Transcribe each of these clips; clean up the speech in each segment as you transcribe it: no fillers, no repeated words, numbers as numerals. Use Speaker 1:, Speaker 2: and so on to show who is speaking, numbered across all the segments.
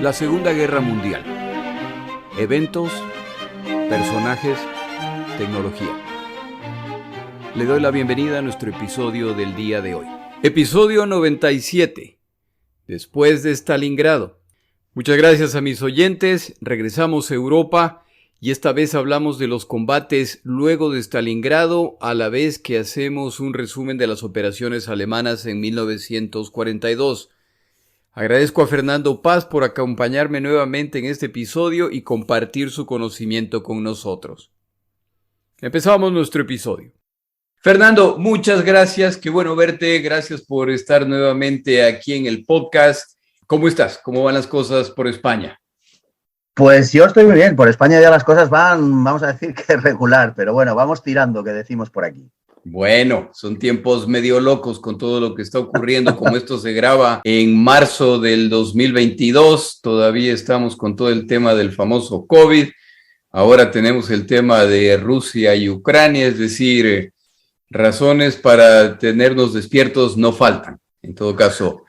Speaker 1: La Segunda Guerra Mundial. Eventos, personajes, tecnología. Le doy la bienvenida a nuestro episodio del día de hoy. Episodio 97. Después de Stalingrado. Muchas gracias a mis oyentes. Regresamos a Europa y esta vez hablamos de los combates luego de Stalingrado, a la vez que hacemos un resumen de las operaciones alemanas en 1942. Agradezco a Fernando Paz por acompañarme nuevamente en este episodio y compartir su conocimiento con nosotros. Empezamos nuestro episodio. Fernando, muchas gracias, qué bueno verte, gracias por estar nuevamente aquí en el podcast. ¿Cómo estás? ¿Cómo van las cosas por España?
Speaker 2: Pues yo estoy muy bien, por España ya las cosas van, vamos a decir que regular, pero bueno, vamos tirando, que decimos por aquí.
Speaker 1: Bueno, son tiempos medio locos con todo lo que está ocurriendo, como esto se graba en marzo del 2022, todavía estamos con todo el tema del famoso COVID, ahora tenemos el tema de Rusia y Ucrania, es decir, razones para tenernos despiertos no faltan, en todo caso.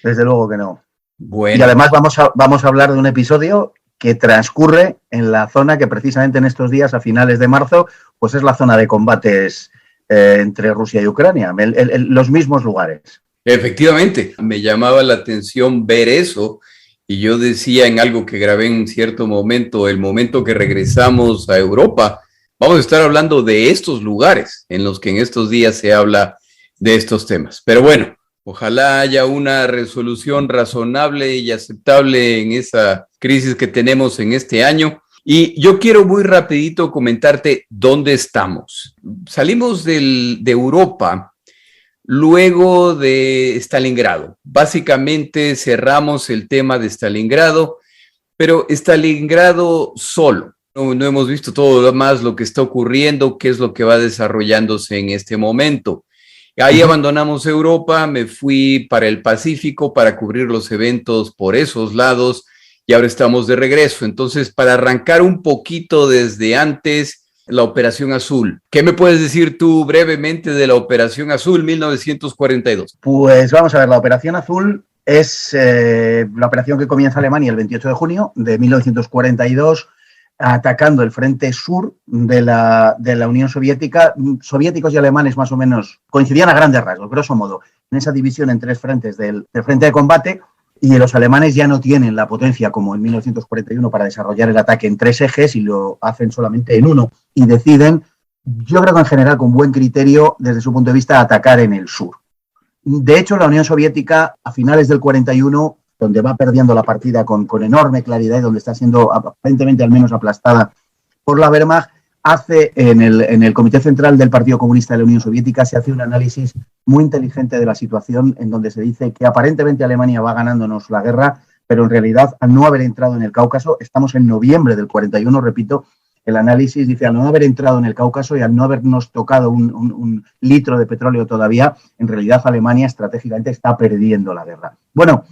Speaker 2: Desde luego que no.
Speaker 1: Bueno.
Speaker 2: Y además vamos a hablar de un episodio que transcurre en la zona que precisamente en estos días, a finales de marzo, pues es la zona de combates entre Rusia y Ucrania, los mismos lugares.
Speaker 1: Efectivamente, me llamaba la atención ver eso y yo decía en algo que grabé en cierto momento, el momento que regresamos a Europa, vamos a estar hablando de estos lugares en los que en estos días se habla de estos temas. Pero bueno, ojalá haya una resolución razonable y aceptable en esa crisis que tenemos en este año. Y yo quiero muy rapidito comentarte dónde estamos. Salimos de Europa luego de Stalingrado. Básicamente cerramos el tema de Stalingrado, pero Stalingrado solo. No hemos visto todo lo más lo que está ocurriendo, qué es lo que va desarrollándose en este momento. Ahí abandonamos Europa, me fui para el Pacífico para cubrir los eventos por esos lados y ahora estamos de regreso. Entonces, para arrancar un poquito desde antes, la Operación Azul. ¿Qué me puedes decir tú brevemente de la Operación Azul 1942?
Speaker 2: Pues vamos a ver, la Operación Azul es la operación que comienza Alemania el 28 de junio de 1942, atacando el frente sur de la Unión Soviética. Soviéticos y alemanes más o menos coincidían a grandes rasgos, grosso modo, en esa división en tres frentes del frente de combate, y los alemanes ya no tienen la potencia como en 1941 para desarrollar el ataque en tres ejes y lo hacen solamente en uno, y deciden, yo creo que en general con buen criterio desde su punto de vista, atacar en el sur. De hecho, la Unión Soviética a finales del 41, donde va perdiendo la partida con enorme claridad y donde está siendo aparentemente al menos aplastada por la Wehrmacht, hace en el Comité Central del Partido Comunista de la Unión Soviética, se hace un análisis muy inteligente de la situación, en donde se dice que aparentemente Alemania va ganándonos la guerra, pero en realidad al no haber entrado en el Cáucaso, estamos en noviembre del 41, repito, el análisis dice, al no haber entrado en el Cáucaso y al no habernos tocado un litro de petróleo todavía, en realidad Alemania estratégicamente está perdiendo la guerra. Bueno,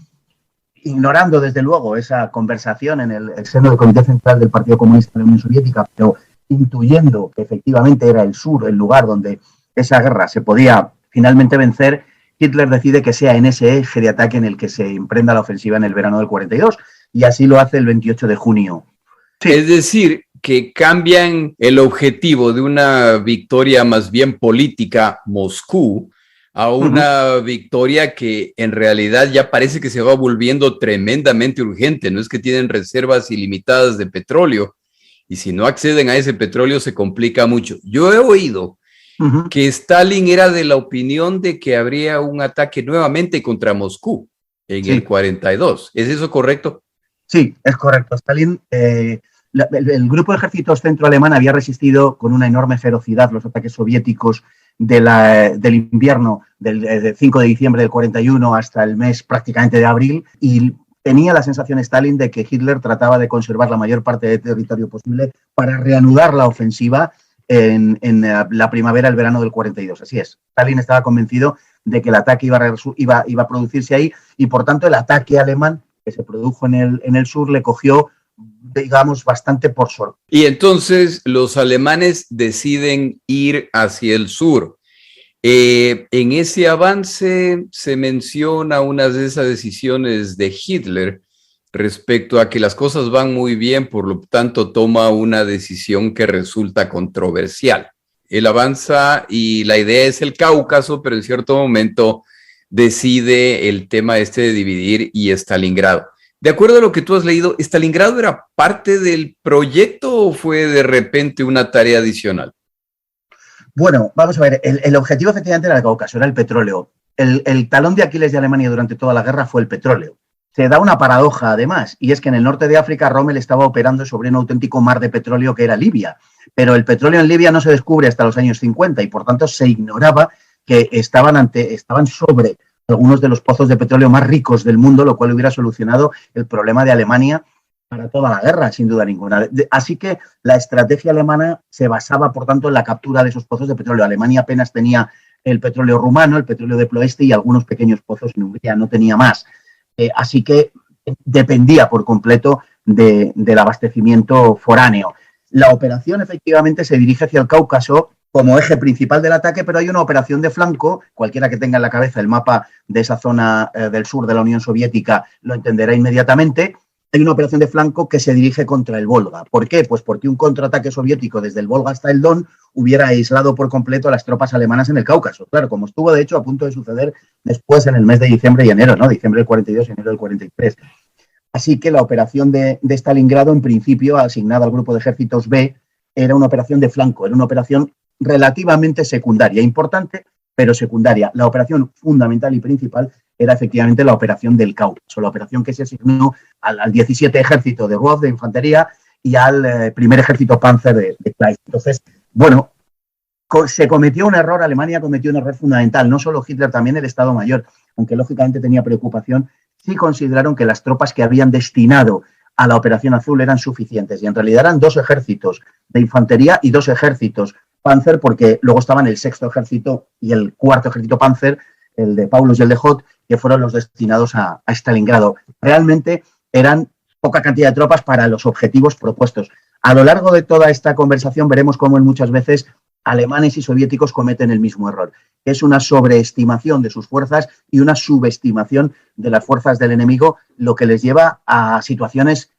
Speaker 2: ignorando desde luego esa conversación en el seno del Comité Central del Partido Comunista de la Unión Soviética, pero intuyendo que efectivamente era el sur el lugar donde esa guerra se podía finalmente vencer, Hitler decide que sea en ese eje de ataque en el que se emprenda la ofensiva en el verano del 42, y así lo hace el 28 de junio.
Speaker 1: Sí. Es decir, que cambian el objetivo de una victoria más bien política, Moscú, a una victoria que en realidad ya parece que se va volviendo tremendamente urgente. No es que tienen reservas ilimitadas de petróleo, y si no acceden a ese petróleo se complica mucho. Yo he oído que Stalin era de la opinión de que habría un ataque nuevamente contra Moscú en el 42. ¿Es eso correcto?
Speaker 2: Sí, es correcto. Stalin, el grupo de ejércitos centro-alemán había resistido con una enorme ferocidad los ataques soviéticos del invierno del 5 de diciembre del 41 hasta el mes prácticamente de abril, y tenía la sensación Stalin de que Hitler trataba de conservar la mayor parte de territorio posible para reanudar la ofensiva en la primavera, el verano del 42. Así es. Stalin estaba convencido de que el ataque iba a producirse ahí, y por tanto el ataque alemán que se produjo en el sur le cogió, digamos, bastante por sorpresa.
Speaker 1: Y entonces los alemanes deciden ir hacia el sur. En ese avance se menciona una de esas decisiones de Hitler respecto a que las cosas van muy bien, por lo tanto toma una decisión que resulta controversial. Él avanza y la idea es el Cáucaso, pero en cierto momento decide el tema este de dividir y Stalingrado. De acuerdo a lo que tú has leído, ¿Stalingrado era parte del proyecto o fue de repente una tarea adicional?
Speaker 2: Bueno, vamos a ver, el objetivo efectivamente era el Cáucaso, era el petróleo. El talón de Aquiles de Alemania durante toda la guerra fue el petróleo. Se da una paradoja además, y es que en el norte de África Rommel estaba operando sobre un auténtico mar de petróleo que era Libia, pero el petróleo en Libia no se descubre hasta los años 50 y por tanto se ignoraba que estaban sobre algunos de los pozos de petróleo más ricos del mundo, lo cual hubiera solucionado el problema de Alemania para toda la guerra, sin duda ninguna. Así que la estrategia alemana se basaba, por tanto, en la captura de esos pozos de petróleo. Alemania apenas tenía el petróleo rumano, el petróleo de Ploeste y algunos pequeños pozos en Hungría, no tenía más. Así que dependía por completo del abastecimiento foráneo. La operación efectivamente se dirige hacia el Cáucaso como eje principal del ataque, pero hay una operación de flanco, cualquiera que tenga en la cabeza el mapa de esa zona del sur de la Unión Soviética lo entenderá inmediatamente. Hay una operación de flanco que se dirige contra el Volga. ¿Por qué? Pues porque un contraataque soviético desde el Volga hasta el Don hubiera aislado por completo a las tropas alemanas en el Cáucaso. Claro, como estuvo de hecho a punto de suceder después en el mes de diciembre y enero, ¿no? Diciembre del 42 y enero del 43. Así que la operación de Stalingrado, en principio, asignada al grupo de ejércitos B, era una operación de flanco, era una operación relativamente secundaria, importante, pero secundaria. La operación fundamental y principal era efectivamente la operación del Cáucaso, la operación que se asignó al 17 Ejército de Roth de Infantería y al primer Ejército Panzer de Kleist. Entonces, bueno, se cometió un error, Alemania cometió un error fundamental, no solo Hitler, también el Estado Mayor, aunque lógicamente tenía preocupación, sí consideraron que las tropas que habían destinado a la Operación Azul eran suficientes y en realidad eran 2 ejércitos de infantería y 2 ejércitos Panzer, porque luego estaban el 6º Ejército y el 4º Ejército Panzer, el de Paulus y el de Hoth, que fueron los destinados a Stalingrado. Realmente eran poca cantidad de tropas para los objetivos propuestos. A lo largo de toda esta conversación veremos cómo muchas veces alemanes y soviéticos cometen el mismo error, que es una sobreestimación de sus fuerzas y una subestimación de las fuerzas del enemigo, lo que les lleva a situaciones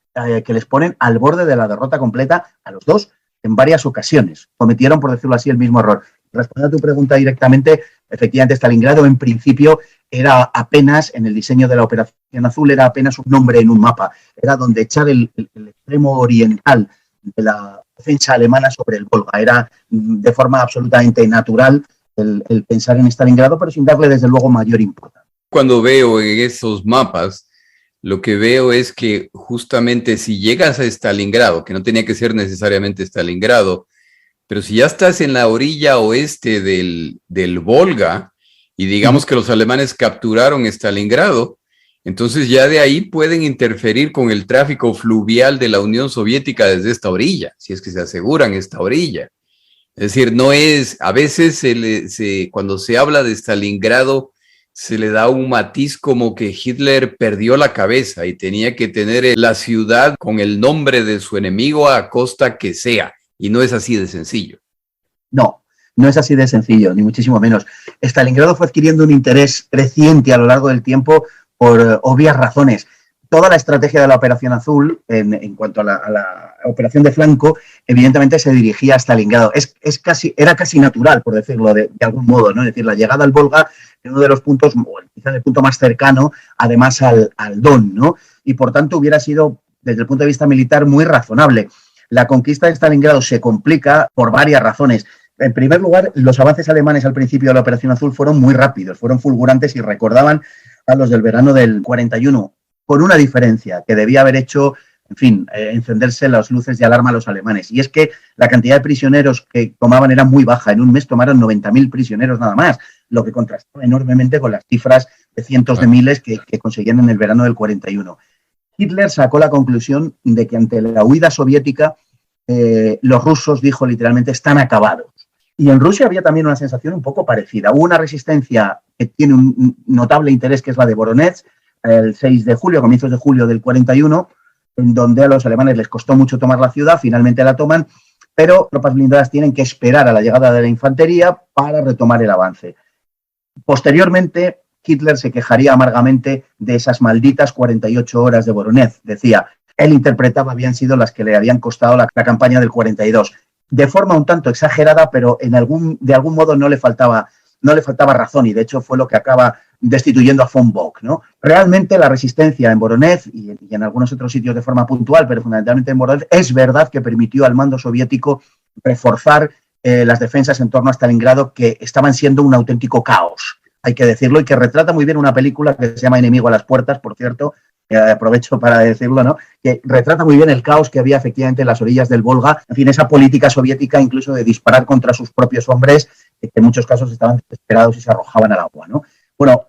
Speaker 2: que les ponen al borde de la derrota completa a los dos en varias ocasiones. Cometieron, por decirlo así, el mismo error. Respondiendo a tu pregunta directamente, efectivamente Stalingrado en principio era apenas, en el diseño de la Operación Azul, era apenas un nombre en un mapa. Era donde echar el extremo oriental de la defensa alemana sobre el Volga. Era de forma absolutamente natural el pensar en Stalingrado, pero sin darle desde luego mayor importancia.
Speaker 1: Cuando veo en esos mapas, lo que veo es que justamente si llegas a Stalingrado, que no tenía que ser necesariamente Stalingrado, pero si ya estás en la orilla oeste del Volga, y digamos que los alemanes capturaron Stalingrado, entonces ya de ahí pueden interferir con el tráfico fluvial de la Unión Soviética desde esta orilla, si es que se aseguran esta orilla. Es decir, no es, a veces cuando se habla de Stalingrado, se le da un matiz como que Hitler perdió la cabeza y tenía que tener la ciudad con el nombre de su enemigo a costa que sea. Y no es así de sencillo.
Speaker 2: No, no es así de sencillo, ni muchísimo menos. Stalingrado fue adquiriendo un interés creciente a lo largo del tiempo por obvias razones. Toda la estrategia de la Operación Azul, en cuanto a la operación de flanco, evidentemente se dirigía a Stalingrado. Era casi natural, por decirlo de algún modo, ¿no? Es decir, la llegada al Volga en uno de los puntos, o quizás el punto más cercano, además al Don, ¿no? Y por tanto hubiera sido, desde el punto de vista militar, muy razonable. La conquista de Stalingrado se complica por varias razones. En primer lugar, los avances alemanes al principio de la Operación Azul fueron muy rápidos, fueron fulgurantes y recordaban a los del verano del 41, con una diferencia que debía haber hecho, en fin, encenderse las luces de alarma a los alemanes. Y es que la cantidad de prisioneros que tomaban era muy baja. En un mes tomaron 90.000 prisioneros nada más, lo que contrastaba enormemente con las cifras de cientos de miles que conseguían en el verano del 41. Hitler sacó la conclusión de que ante la huida soviética los rusos, dijo literalmente, están acabados. Y en Rusia había también una sensación un poco parecida. Hubo una resistencia que tiene un notable interés, que es la de Voronezh, el 6 de julio, comienzos de julio del 41, en donde a los alemanes les costó mucho tomar la ciudad, finalmente la toman, pero tropas blindadas tienen que esperar a la llegada de la infantería para retomar el avance. Posteriormente, Hitler se quejaría amargamente de esas malditas 48 horas de Voronezh. Decía, él interpretaba habían sido las que le habían costado la campaña del 42. De forma un tanto exagerada, pero de algún modo no le faltaba razón, y de hecho fue lo que acaba destituyendo a von Bock, ¿no? Realmente la resistencia en Voronezh y en algunos otros sitios de forma puntual, pero fundamentalmente en Voronezh, es verdad que permitió al mando soviético reforzar las defensas en torno a Stalingrado, que estaban siendo un auténtico caos, hay que decirlo, y que retrata muy bien una película que se llama Enemigo a las puertas, por cierto, aprovecho para decirlo, ¿no? Que retrata muy bien el caos que había efectivamente en las orillas del Volga, en fin, esa política soviética incluso de disparar contra sus propios hombres, que en muchos casos estaban desesperados y se arrojaban al agua, ¿no? Bueno,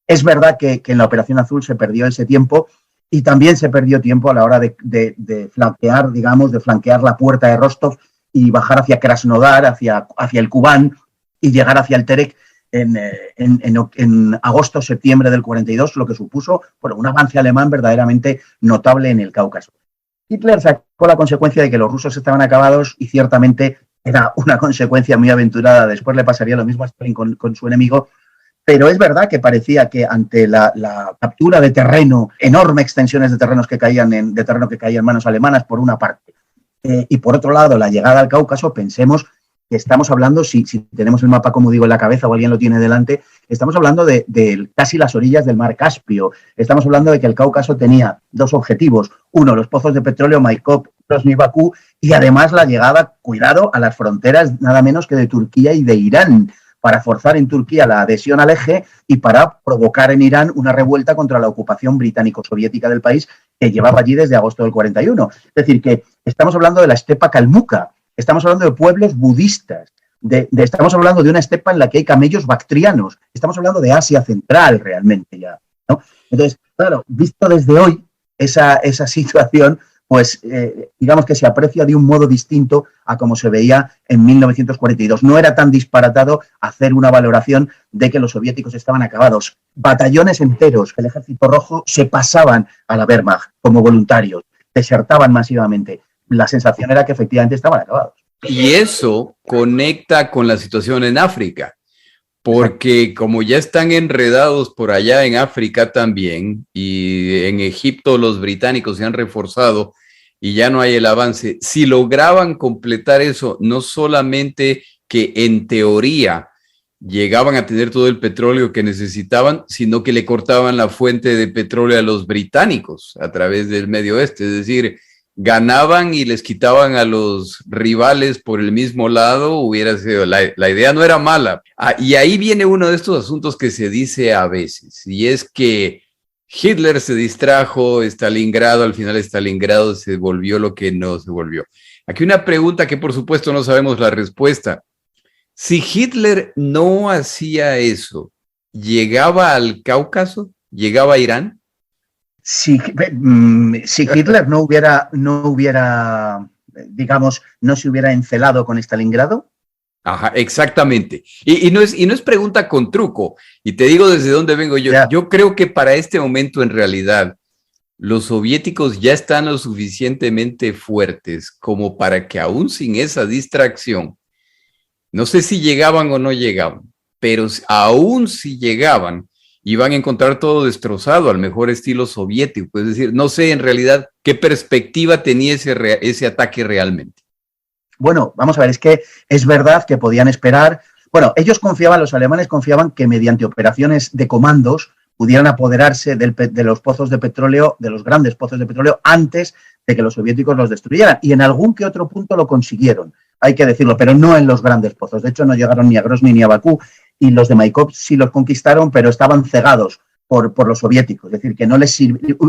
Speaker 2: es verdad que en la Operación Azul se perdió ese tiempo, y también se perdió tiempo a la hora de flanquear, digamos, de flanquear la puerta de Rostov y bajar hacia Krasnodar, hacia el Kubán, y llegar hacia el Terek en agosto-septiembre del 42, lo que supuso un avance alemán verdaderamente notable en el Cáucaso. Hitler sacó la consecuencia de que los rusos estaban acabados, y ciertamente era una consecuencia muy aventurada. Después le pasaría lo mismo a Stalin con su enemigo, pero es verdad que parecía que ante la captura de terreno, enormes extensiones de terreno que caían en manos alemanas, por una parte, y por otro lado la llegada al Cáucaso, pensemos que estamos hablando, si tenemos el mapa, como digo, en la cabeza o alguien lo tiene delante, estamos hablando de casi las orillas del mar Caspio. Estamos hablando de que el Cáucaso tenía dos objetivos: uno, los pozos de petróleo Maikop, Grozny, Bakú, y además la llegada, cuidado, a las fronteras nada menos que de Turquía y de Irán, para forzar en Turquía la adhesión al eje y para provocar en Irán una revuelta contra la ocupación británico-soviética del país, que llevaba allí desde agosto del 41. Es decir, que estamos hablando de la estepa calmuca, estamos hablando de pueblos budistas, estamos hablando de una estepa en la que hay camellos bactrianos, estamos hablando de Asia Central realmente ya, ¿no? Entonces, claro, visto desde hoy esa situación, pues digamos que se aprecia de un modo distinto a como se veía en 1942. No era tan disparatado hacer una valoración de que los soviéticos estaban acabados. Batallones enteros del Ejército Rojo se pasaban a la Wehrmacht como voluntarios, desertaban masivamente. La sensación era que efectivamente estaban acabados.
Speaker 1: Y eso conecta con la situación en África, porque como ya están enredados por allá en África también, y en Egipto los británicos se han reforzado y ya no hay el avance, si lograban completar eso, no solamente que en teoría llegaban a tener todo el petróleo que necesitaban, sino que le cortaban la fuente de petróleo a los británicos a través del Medio Oeste, es decir, ganaban y les quitaban a los rivales por el mismo lado. Hubiera sido, la idea no era mala. Y ahí viene uno de estos asuntos que se dice a veces, y es que Hitler se distrajo, Stalingrado, al final Stalingrado se volvió lo que no se volvió. Aquí una pregunta que por supuesto no sabemos la respuesta. Si Hitler no hacía eso, ¿llegaba al Cáucaso? ¿Llegaba a Irán?
Speaker 2: Si Hitler no hubiera, digamos, no se hubiera encelado con Stalingrado.
Speaker 1: Ajá, exactamente. Y no es pregunta con truco. Y te digo desde dónde vengo yo. Yeah. Yo creo que para este momento, en realidad, los soviéticos ya están lo suficientemente fuertes como para que aún sin esa distracción, no sé si llegaban o no llegaban, pero aún si llegaban, iban a encontrar todo destrozado al mejor estilo soviético. Es decir, no sé en realidad qué perspectiva tenía ese ataque realmente.
Speaker 2: Bueno, vamos a ver, es que es verdad que podían esperar. Bueno, los alemanes confiaban que mediante operaciones de comandos pudieran apoderarse de los pozos de petróleo, de los grandes pozos de petróleo, antes de que los soviéticos los destruyeran. Y en algún que otro punto lo consiguieron, hay que decirlo, pero no en los grandes pozos. De hecho, no llegaron ni a Grozny ni a Bakú, y los de Maikop sí los conquistaron, pero estaban cegados por los soviéticos. Es decir, que no les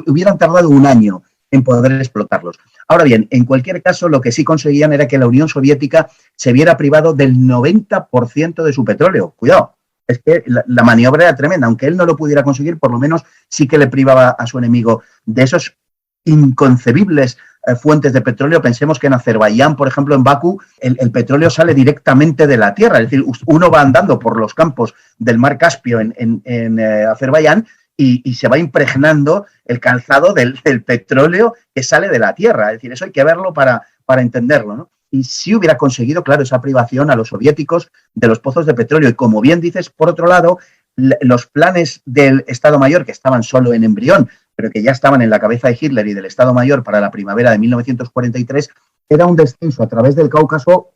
Speaker 2: hubieran tardado un año en poder explotarlos. Ahora bien, en cualquier caso, lo que sí conseguían era que la Unión Soviética se viera privado del 90% de su petróleo. Cuidado, es que la maniobra era tremenda. Aunque él no lo pudiera conseguir, por lo menos sí que le privaba a su enemigo de esos inconcebibles fuentes de petróleo. Pensemos que en Azerbaiyán, por ejemplo, en Bakú, el petróleo sale directamente de la tierra. Es decir, uno va andando por los campos del mar Caspio en Azerbaiyán y se va impregnando el calzado del petróleo que sale de la tierra. Es decir, eso hay que verlo para entenderlo, ¿no? Y sí hubiera conseguido, claro, esa privación a los soviéticos de los pozos de petróleo. Y como bien dices, por otro lado, los planes del Estado Mayor, que estaban solo en embrión, pero que ya estaban en la cabeza de Hitler y del Estado Mayor para la primavera de 1943, era un descenso a través del Cáucaso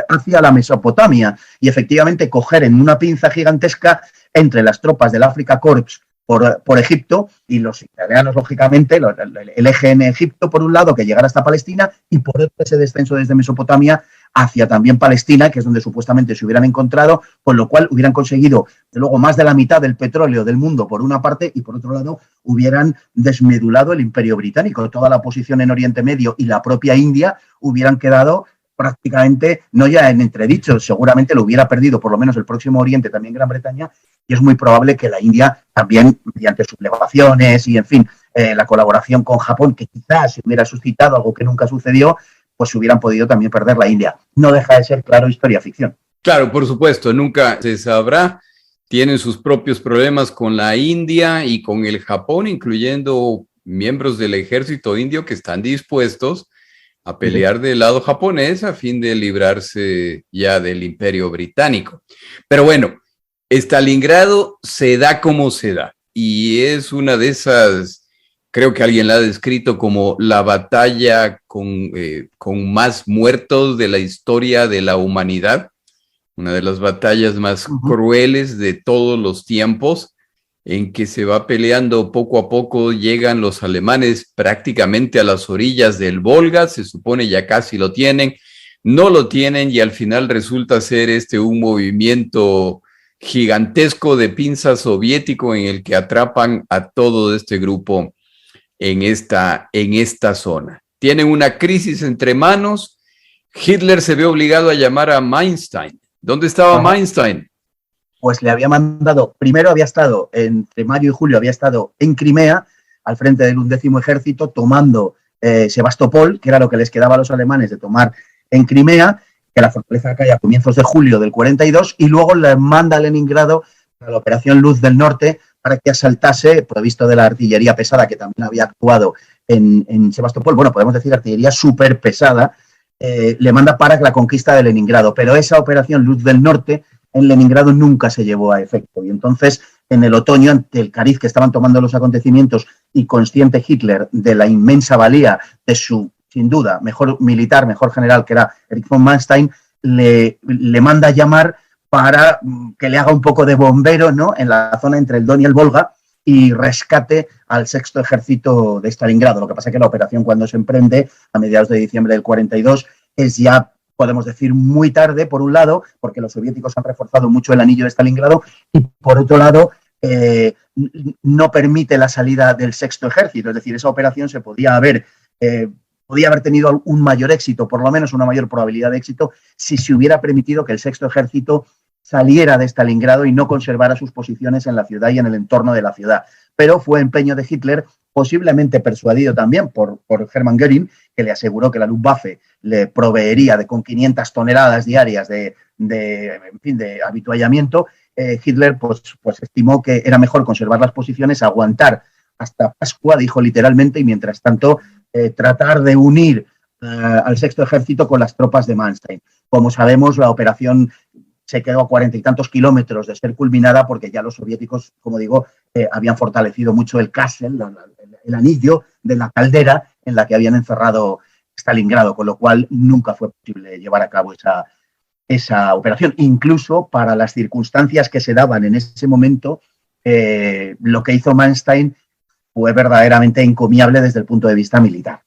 Speaker 2: hacia la Mesopotamia y efectivamente coger en una pinza gigantesca entre las tropas del Afrika Korps por Egipto y los italianos, lógicamente, el eje en Egipto, por un lado, que llegara hasta Palestina, y por otro ese descenso desde Mesopotamia hacia también Palestina, que es donde supuestamente se hubieran encontrado, con lo cual hubieran conseguido, de luego, más de la mitad del petróleo del mundo, por una parte, y por otro lado, hubieran desmedulado el Imperio Británico. Toda la posición en Oriente Medio y la propia India hubieran quedado prácticamente, no ya en entredicho, seguramente lo hubiera perdido por lo menos el Próximo Oriente, también Gran Bretaña, y es muy probable que la India también, mediante sublevaciones y, en fin, la colaboración con Japón, que quizás se hubiera suscitado, algo que nunca sucedió, pues hubieran podido también perder la India. No deja de ser, claro, historia ficción.
Speaker 1: Claro, por supuesto, nunca se sabrá. Tienen sus propios problemas con la India y con el Japón, incluyendo miembros del ejército indio que están dispuestos a pelear del lado japonés a fin de librarse ya del Imperio Británico. Pero bueno, Stalingrado se da como se da y es una de esas, creo que alguien la ha descrito como la batalla con más muertos de la historia de la humanidad, una de las batallas más crueles de todos los tiempos, en que se va peleando poco a poco, llegan los alemanes prácticamente a las orillas del Volga, se supone ya casi lo tienen, no lo tienen y al final resulta ser un movimiento gigantesco de pinza soviético en el que atrapan a todo este grupo en esta zona. Tienen una crisis entre manos, Hitler se ve obligado a llamar a Manstein. ¿Dónde estaba Manstein?
Speaker 2: Pues le había mandado, primero había estado, entre mayo y julio había estado en Crimea, al frente del 11º Ejército, tomando Sebastopol, que era lo que les quedaba a los alemanes de tomar en Crimea, que la fortaleza cae a comienzos de julio del 42, y luego le manda a Leningrado para la Operación Luz del Norte, para que asaltase, provisto de la artillería pesada, que también había actuado en Sebastopol, bueno, podemos decir artillería súper pesada, le manda para la conquista de Leningrado, pero esa Operación Luz del Norte en Leningrado nunca se llevó a efecto. Y entonces, en el otoño, ante el cariz que estaban tomando los acontecimientos y consciente Hitler de la inmensa valía de su, sin duda, mejor militar, mejor general, que era Erich von Manstein, le manda llamar para que le haga un poco de bombero, ¿no?, en la zona entre el Don y el Volga y rescate al 6º Ejército de Stalingrado. Lo que pasa es que la operación, cuando se emprende a mediados de diciembre del 42, es ya, podemos decir, muy tarde, por un lado, porque los soviéticos han reforzado mucho el anillo de Stalingrado, y por otro lado, no permite la salida del 6º Ejército. Es decir, esa operación se podía haber tenido un mayor éxito, por lo menos una mayor probabilidad de éxito, si se hubiera permitido que el 6º Ejército saliera de Stalingrado y no conservara sus posiciones en la ciudad y en el entorno de la ciudad. Pero fue empeño de Hitler, posiblemente persuadido también por Hermann Göring, que le aseguró que la Luftwaffe le proveería con 500 toneladas diarias de habituallamiento. Hitler pues estimó que era mejor conservar las posiciones, aguantar hasta Pascua, dijo literalmente, y mientras tanto tratar de unir al 6º Ejército con las tropas de Manstein. Como sabemos, la operación se quedó a 40 y tantos kilómetros de ser culminada, porque ya los soviéticos, como digo, habían fortalecido mucho el Kassel, el anillo de la caldera en la que habían encerrado Stalingrado, con lo cual nunca fue posible llevar a cabo esa operación. Incluso para las circunstancias que se daban en ese momento, lo que hizo Manstein fue verdaderamente encomiable desde el punto de vista militar.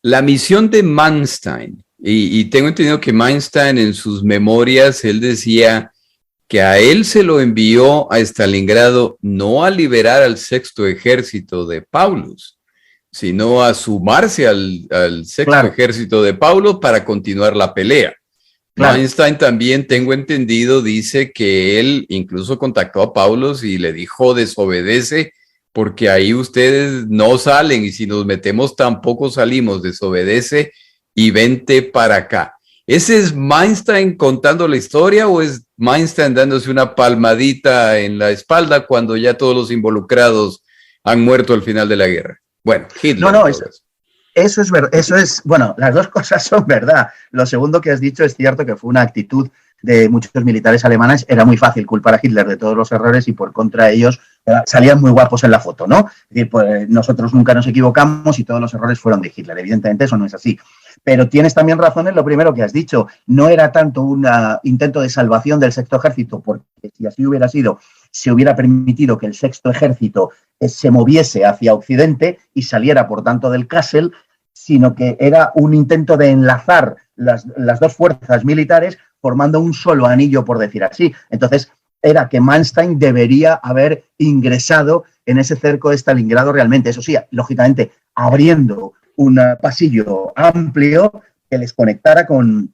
Speaker 1: La misión de Manstein, y tengo entendido que Manstein en sus memorias, él decía que a él se lo envió a Stalingrado no a liberar al 6º Ejército de Paulus, sino a sumarse al 6º Ejército de Paulus para continuar la pelea. Claro. Manstein también, tengo entendido, dice que él incluso contactó a Paulus y le dijo: desobedece, porque ahí ustedes no salen, y si nos metemos tampoco salimos, desobedece y vente para acá. ¿Ese es Manstein contando la historia o es Manstein dándose una palmadita en la espalda cuando ya todos los involucrados han muerto al final de la guerra? Bueno, Hitler.
Speaker 2: No, eso es verdad. Bueno, las dos cosas son verdad. Lo segundo que has dicho es cierto, que fue una actitud de muchos militares alemanes, era muy fácil culpar a Hitler de todos los errores y por contra ellos salían muy guapos en la foto, ¿no? Es decir, pues nosotros nunca nos equivocamos y todos los errores fueron de Hitler. Evidentemente eso no es así. Pero tienes también razón en lo primero que has dicho. No era tanto un intento de salvación del sexto ejército, porque si así hubiera sido, se hubiera permitido que el sexto ejército se moviese hacia Occidente y saliera, por tanto, del Kassel, sino que era un intento de enlazar las dos fuerzas militares formando un solo anillo, por decir así. Entonces, era que Manstein debería haber ingresado en ese cerco de Stalingrado realmente. Eso sí, lógicamente, abriendo un pasillo amplio que les conectara con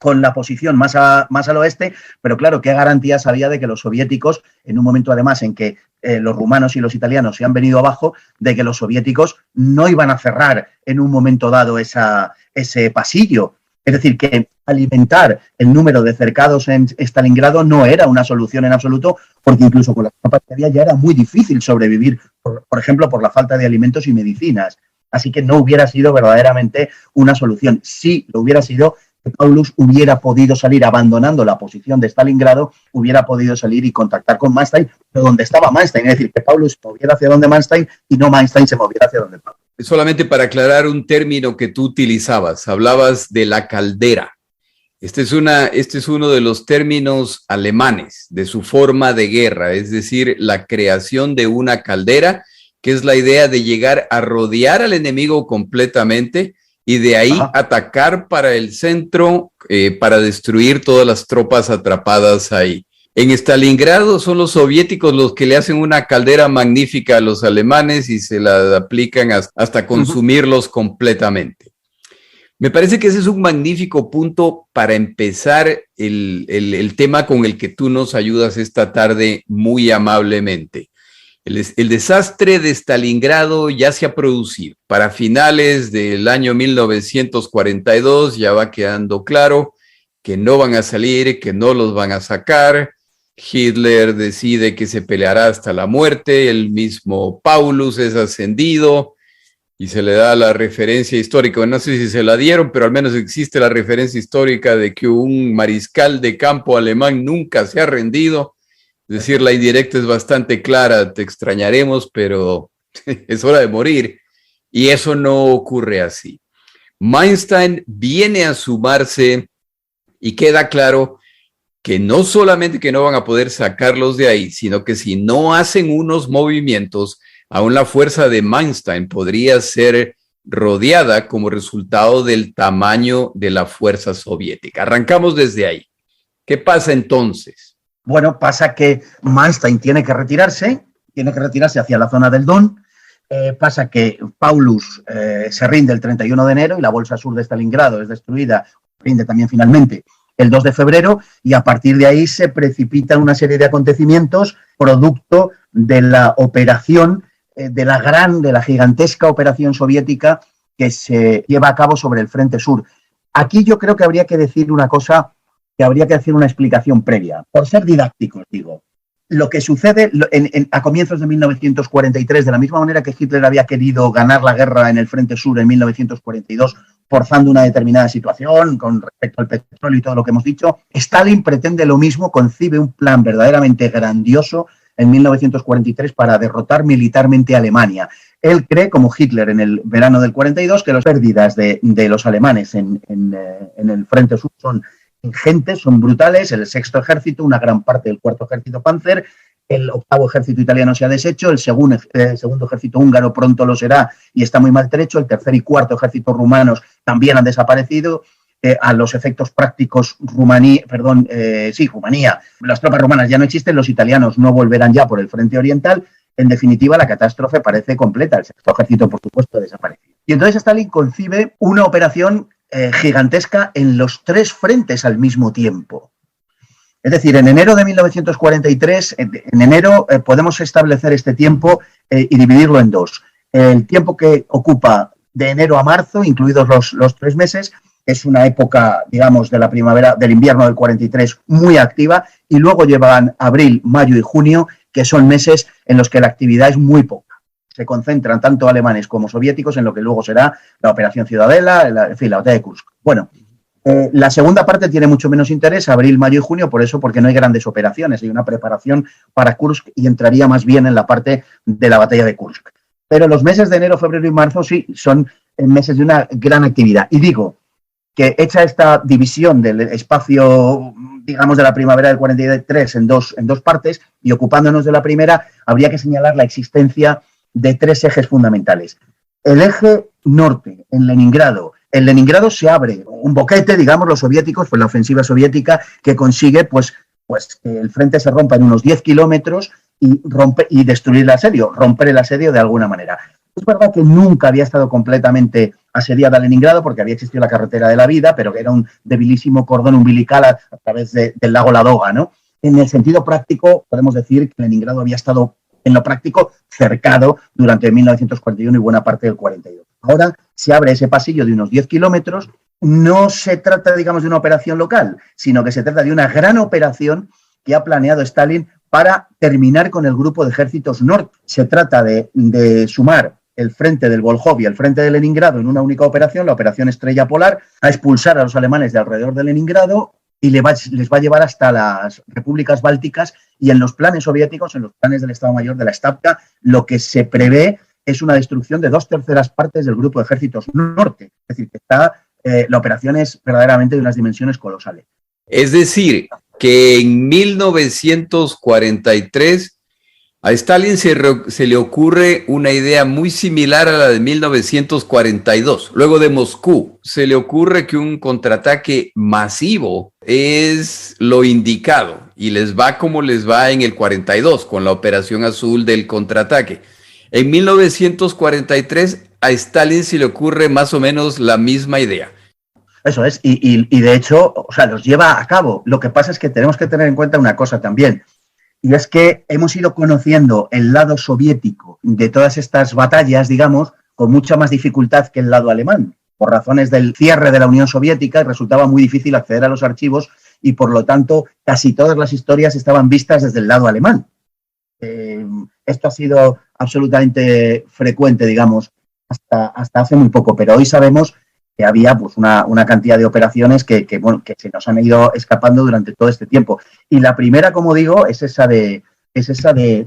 Speaker 2: la posición más al oeste, pero claro, ¿qué garantías había de que los soviéticos, en un momento además en que los rumanos y los italianos se han venido abajo, de que los soviéticos no iban a cerrar en un momento dado ese pasillo? Es decir, que alimentar el número de cercados en Stalingrado no era una solución en absoluto, porque incluso con las tropas que había ya era muy difícil sobrevivir, por ejemplo, por la falta de alimentos y medicinas. Así que no hubiera sido verdaderamente una solución. Sí lo hubiera sido que Paulus hubiera podido salir abandonando la posición de Stalingrado, hubiera podido salir y contactar con Manstein, pero donde estaba Manstein, es decir, que Paulus se moviera hacia donde Manstein y no Manstein se moviera hacia donde Paulus.
Speaker 1: Solamente para aclarar un término que tú utilizabas, hablabas de la caldera. Este es uno de los términos alemanes de su forma de guerra, es decir, la creación de una caldera, que es la idea de llegar a rodear al enemigo completamente y de ahí atacar para el centro, para destruir todas las tropas atrapadas ahí. En Stalingrado son los soviéticos los que le hacen una caldera magnífica a los alemanes y se la aplican hasta consumirlos completamente. Me parece que ese es un magnífico punto para empezar el tema con el que tú nos ayudas esta tarde muy amablemente. El desastre de Stalingrado ya se ha producido. Para finales del año 1942 ya va quedando claro que no van a salir, que no los van a sacar. Hitler decide que se peleará hasta la muerte, el mismo Paulus es ascendido y se le da la referencia histórica, no sé si se la dieron, pero al menos existe la referencia histórica de que un mariscal de campo alemán nunca se ha rendido, es decir, la indirecta es bastante clara, te extrañaremos, pero es hora de morir, y eso no ocurre así. Manstein viene a sumarse y queda claro que no solamente que no van a poder sacarlos de ahí, sino que si no hacen unos movimientos, aún la fuerza de Manstein podría ser rodeada como resultado del tamaño de la fuerza soviética. Arrancamos desde ahí. ¿Qué pasa entonces?
Speaker 2: Bueno, pasa que Manstein tiene que retirarse hacia la zona del Don. Pasa que Paulus se rinde el 31 de enero y la bolsa sur de Stalingrado es destruida, rinde también finalmente el 2 de febrero, y a partir de ahí se precipitan una serie de acontecimientos producto de la operación, de la gigantesca operación soviética que se lleva a cabo sobre el frente sur. Aquí yo creo que habría que decir una cosa, que habría que hacer una explicación previa. Por ser didácticos, digo, lo que sucede a comienzos de 1943, de la misma manera que Hitler había querido ganar la guerra en el frente sur en 1942, forzando una determinada situación con respecto al petróleo y todo lo que hemos dicho, Stalin pretende lo mismo, concibe un plan verdaderamente grandioso en 1943 para derrotar militarmente a Alemania. Él cree, como Hitler en el verano del 42, que las pérdidas de los alemanes en el frente sur son ingentes, son brutales. El sexto ejército, una gran parte del cuarto ejército Panzer, el octavo ejército italiano se ha deshecho, el segundo ejército húngaro pronto lo será y está muy maltrecho, el tercer y cuarto ejército rumanos también han desaparecido. A los efectos prácticos, Rumanía, las tropas rumanas ya no existen, los italianos no volverán ya por el frente oriental. En definitiva, la catástrofe parece completa, el sexto ejército, por supuesto, ha desaparecido. Y entonces Stalin concibe una operación gigantesca en los tres frentes al mismo tiempo. Es decir, en enero de 1943, podemos establecer este tiempo y dividirlo en dos. El tiempo que ocupa de enero a marzo, incluidos los 3 meses, es una época, digamos, de la primavera, del invierno del 43 muy activa, y luego llevan abril, mayo y junio, que son meses en los que la actividad es muy poca. Se concentran tanto alemanes como soviéticos en lo que luego será la Operación Ciudadela, la batalla de Kursk. Bueno, La segunda parte tiene mucho menos interés, abril, mayo y junio, por eso, porque no hay grandes operaciones, hay una preparación para Kursk y entraría más bien en la parte de la batalla de Kursk. Pero los meses de enero, febrero y marzo sí son meses de una gran actividad. Y digo que hecha esta división del espacio, digamos, de la primavera del 43 en dos partes, y ocupándonos de la primera, habría que señalar la existencia de tres ejes fundamentales. El eje norte, en Leningrado. En Leningrado se abre un boquete, digamos, los soviéticos, pues la ofensiva soviética que consigue pues que el frente se rompa en unos 10 kilómetros y destruir el asedio, romper el asedio de alguna manera. Es verdad que nunca había estado completamente asediada Leningrado porque había existido la carretera de la vida, pero que era un debilísimo cordón umbilical a través del lago Ladoga, ¿no? En el sentido práctico, podemos decir que Leningrado había estado, en lo práctico, cercado durante 1941 y buena parte del 42. Ahora se abre ese pasillo de unos 10 kilómetros. No se trata, digamos, de una operación local, sino que se trata de una gran operación que ha planeado Stalin para terminar con el grupo de ejércitos norte. Se trata de sumar el frente del Volhov y el frente de Leningrado en una única operación, la operación Estrella Polar, a expulsar a los alemanes de alrededor de Leningrado y les va a llevar hasta las repúblicas bálticas, y en los planes soviéticos, en los planes del Estado Mayor de la Stavka, lo que se prevé es una destrucción de 2/3 partes del grupo de ejércitos norte. Es decir, que la operación es verdaderamente de unas dimensiones colosales.
Speaker 1: Es decir, que en 1943 a Stalin se le ocurre una idea muy similar a la de 1942. Luego de Moscú, se le ocurre que un contraataque masivo es lo indicado y les va como les va en el 42 con la Operación Azul del contraataque. En 1943 a Stalin se le ocurre más o menos la misma idea.
Speaker 2: Eso es, y de hecho, o sea, los lleva a cabo. Lo que pasa es que tenemos que tener en cuenta una cosa también, y es que hemos ido conociendo el lado soviético de todas estas batallas, digamos, con mucha más dificultad que el lado alemán. Por razones del cierre de la Unión Soviética resultaba muy difícil acceder a los archivos y, por lo tanto, casi todas las historias estaban vistas desde el lado alemán. Esto ha sido absolutamente frecuente, digamos, hasta hace muy poco, pero hoy sabemos que había pues una cantidad de operaciones que se nos han ido escapando durante todo este tiempo. Y la primera, como digo, es esa de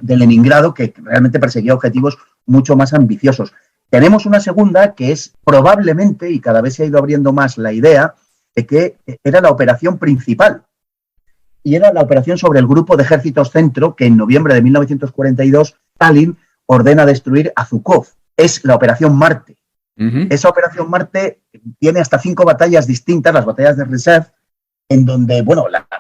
Speaker 2: Leningrado, que realmente perseguía objetivos mucho más ambiciosos. Tenemos una segunda que es probablemente, y cada vez se ha ido abriendo más la idea, de que era la operación principal. Y era la operación sobre el grupo de ejércitos centro que en noviembre de 1942 Stalin ordena destruir a Zhukov. Es la operación Marte. Esa operación Marte tiene hasta 5 batallas distintas, las batallas de Reserve, en donde,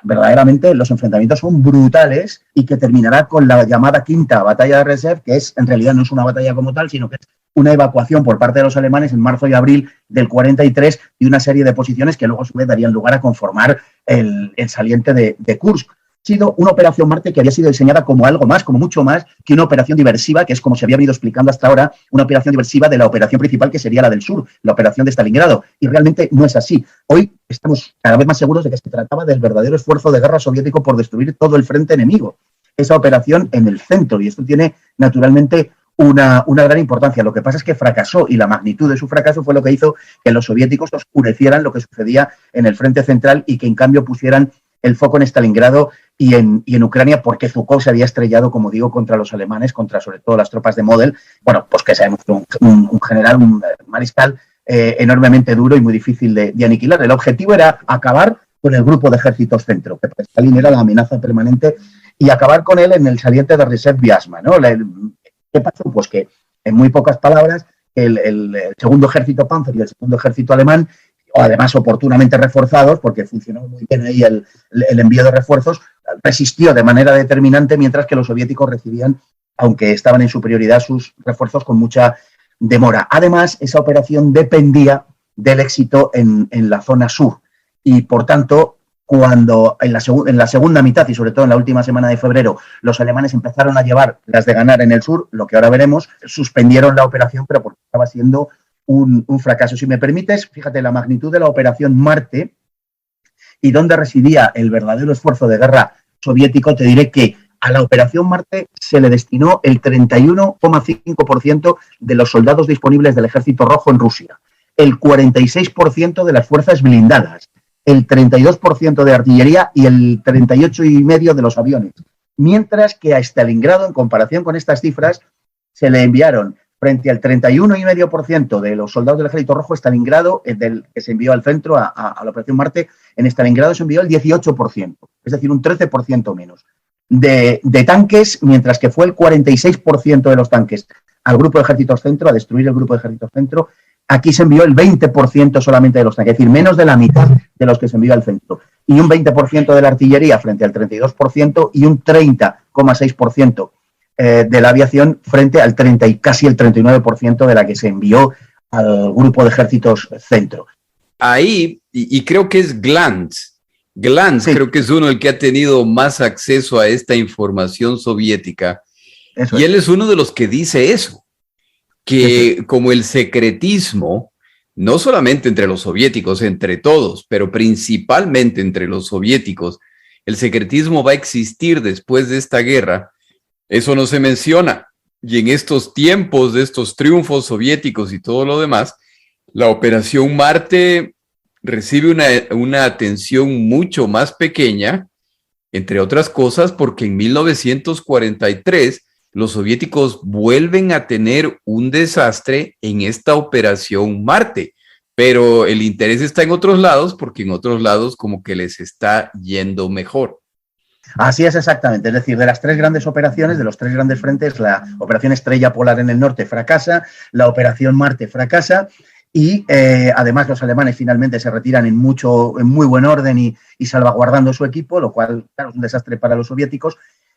Speaker 2: verdaderamente los enfrentamientos son brutales y que terminará con la llamada quinta batalla de Reserve, que en realidad no es una batalla como tal, sino que es una evacuación por parte de los alemanes en marzo y abril del 43 de una serie de posiciones que luego a su vez darían lugar a conformar el saliente de Kursk. Ha sido una operación Marte que había sido diseñada como algo más, como mucho más que una operación diversiva, que es como se había venido explicando hasta ahora, una operación diversiva de la operación principal, que sería la del sur, la operación de Stalingrado. Y realmente no es así. Hoy estamos cada vez más seguros de que se trataba del verdadero esfuerzo de guerra soviético por destruir todo el frente enemigo. Esa operación en el centro, y esto tiene naturalmente una gran importancia. Lo que pasa es que fracasó, y la magnitud de su fracaso fue lo que hizo que los soviéticos oscurecieran lo que sucedía en el frente central y que en cambio pusieran el foco en Stalingrado y en Ucrania, porque Zhukov se había estrellado, como digo, contra los alemanes, contra sobre todo las tropas de Model. Bueno, pues que sabemos que un general, un mariscal enormemente duro y muy difícil de aniquilar. El objetivo era acabar con el grupo de ejércitos centro, que para Stalin era la amenaza permanente, y acabar con él en el saliente de Reserve Vyazma, ¿no? ¿Qué pasó? Pues que, en muy pocas palabras, el segundo ejército Panzer y el segundo ejército alemán, además oportunamente reforzados, porque funcionó muy bien ahí el envío de refuerzos, resistió de manera determinante, mientras que los soviéticos recibían, aunque estaban en superioridad, sus refuerzos con mucha demora. Además, esa operación dependía del éxito en la zona sur, y por tanto, cuando en la segunda mitad y sobre todo en la última semana de febrero los alemanes empezaron a llevar las de ganar en el sur, lo que ahora veremos, suspendieron la operación, pero porque estaba siendo un fracaso. Si me permites, fíjate la magnitud de la operación Marte y dónde residía el verdadero esfuerzo de guerra soviético. Te diré que a la operación Marte se le destinó el 31,5% de los soldados disponibles del Ejército Rojo en Rusia, el 46% de las fuerzas blindadas, el 32% de artillería y el 38,5% de los aviones. Mientras que a Stalingrado, en comparación con estas cifras, se le enviaron frente al 31,5% de los soldados del Ejército Rojo, Stalingrado, del que se envió al centro a la Operación Marte, en Stalingrado se envió el 18%, es decir, un 13% menos. De tanques, mientras que fue el 46% de los tanques al Grupo de Ejércitos Centro, a destruir el Grupo de Ejércitos Centro, aquí se envió el 20% solamente de los tanques, es decir, menos de la mitad de los que se envió al centro. Y un 20% de la artillería frente al 32% y un 30,6% de la aviación frente al 30 y casi el 39% de la que se envió al Grupo de Ejércitos Centro.
Speaker 1: Ahí, y creo que es Glantz, sí. Creo que es uno el que ha tenido más acceso a esta información soviética. Y él es uno de los que dice eso, que como el secretismo, no solamente entre los soviéticos, entre todos, pero principalmente entre los soviéticos, el secretismo va a existir después de esta guerra. Eso no se menciona. Y en estos tiempos de estos triunfos soviéticos y todo lo demás, la Operación Marte recibe una atención mucho más pequeña, entre otras cosas, porque en 1943 los soviéticos vuelven a tener un desastre en esta Operación Marte. Pero el interés está en otros lados, porque en otros lados como que les está yendo mejor.
Speaker 2: Así es, exactamente. Es decir, de las tres grandes operaciones, de los tres grandes frentes, la Operación Estrella Polar en el norte fracasa, la Operación Marte fracasa y además los alemanes finalmente se retiran en muy buen orden y salvaguardando su equipo, lo cual, claro, es un desastre para los soviéticos.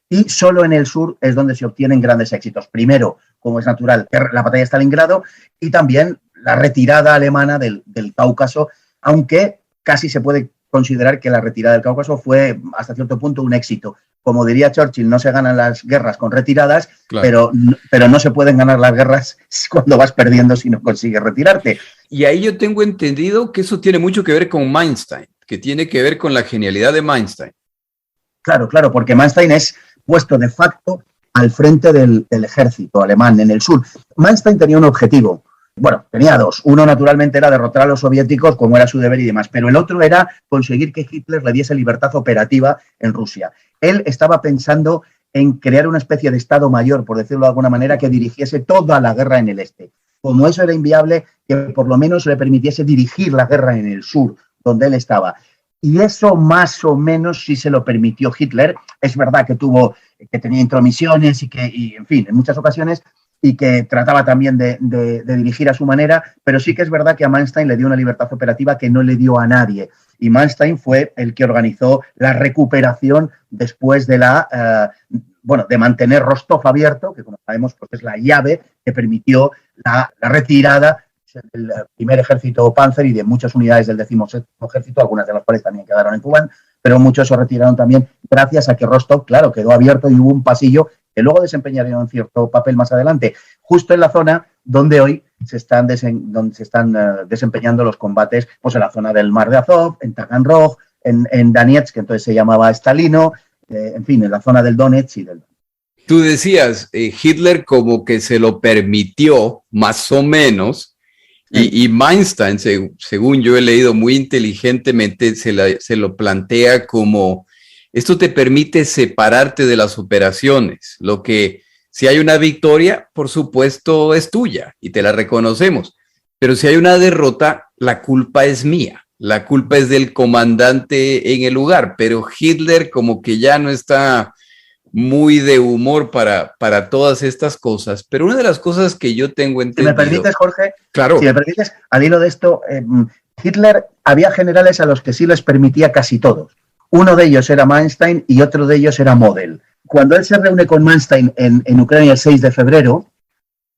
Speaker 2: Y solo en el sur es donde se obtienen grandes éxitos. Primero, como es natural, la batalla de Stalingrado y también la retirada alemana del Cáucaso, aunque casi se puede considerar que la retirada del Cáucaso fue hasta cierto punto un éxito. Como diría Churchill, no se ganan las guerras con retiradas, claro, pero no se pueden ganar las guerras cuando vas perdiendo si no consigues retirarte.
Speaker 1: Y ahí yo tengo entendido que eso tiene mucho que ver con Manstein, que tiene que ver con la genialidad de Manstein.
Speaker 2: Claro, porque Manstein es puesto de facto al frente del ejército alemán en el sur. Manstein tenía un objetivo. Bueno, tenía dos. Uno, naturalmente, era derrotar a los soviéticos, como era su deber y demás, pero el otro era conseguir que Hitler le diese libertad operativa en Rusia. Él estaba pensando en crear una especie de Estado Mayor, por decirlo de alguna manera, que dirigiese toda la guerra en el este. Como eso era inviable, que por lo menos le permitiese dirigir la guerra en el sur, donde él estaba. Y eso más o menos sí se lo permitió Hitler. Es verdad que tenía intromisiones y en fin, en muchas ocasiones, y que trataba también de dirigir a su manera, pero sí que es verdad que a Manstein le dio una libertad operativa que no le dio a nadie. Y Manstein fue el que organizó la recuperación después de de mantener Rostov abierto, que como sabemos pues es la llave que permitió la retirada del primer ejército Panzer y de muchas unidades del 17º ejército, algunas de las cuales también quedaron en Kubán, pero muchos se retiraron también gracias a que Rostov, claro, quedó abierto y hubo un pasillo que luego desempeñarían un cierto papel más adelante, justo en la zona donde hoy se están desempeñando los combates, pues en la zona del Mar de Azov, en Taganrog, en Donetsk, que entonces se llamaba Stalino, en fin, en la zona del Donetsk y del...
Speaker 1: Tú decías, Hitler como que se lo permitió, más o menos, y Manstein, según yo he leído muy inteligentemente, se lo plantea como... Esto te permite separarte de las operaciones, lo que si hay una victoria, por supuesto, es tuya y te la reconocemos. Pero si hay una derrota, la culpa es mía, la culpa es del comandante en el lugar. Pero Hitler como que ya no está muy de humor para todas estas cosas. Pero una de las cosas que yo tengo entendido...
Speaker 2: Si me permites, Jorge,
Speaker 1: claro.
Speaker 2: Si me permites, al hilo de esto, Hitler había generales a los que sí les permitía casi todos. Uno de ellos era Manstein y otro de ellos era Model. Cuando él se reúne con Manstein en Ucrania el 6 de febrero,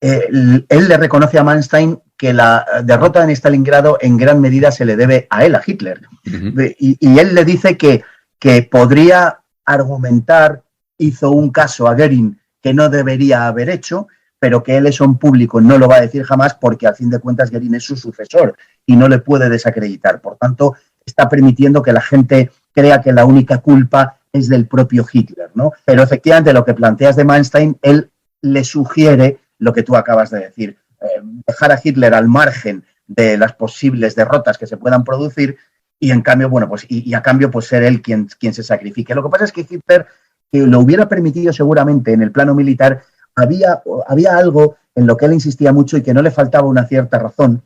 Speaker 2: él le reconoce a Manstein que la derrota en Stalingrado en gran medida se le debe a él, a Hitler. Uh-huh. Y él le dice que podría argumentar, hizo un caso a Goering que no debería haber hecho, pero que él eso en público no lo va a decir jamás porque al fin de cuentas Goering es su sucesor y no le puede desacreditar. Por tanto, está permitiendo que la gente crea que la única culpa es del propio Hitler, ¿no? Pero efectivamente lo que planteas de Manstein, él le sugiere lo que tú acabas de decir, dejar a Hitler al margen de las posibles derrotas que se puedan producir y en cambio, bueno, pues y a cambio pues ser él quien se sacrifique. Lo que pasa es que Hitler, que lo hubiera permitido seguramente en el plano militar, había algo en lo que él insistía mucho y que no le faltaba una cierta razón,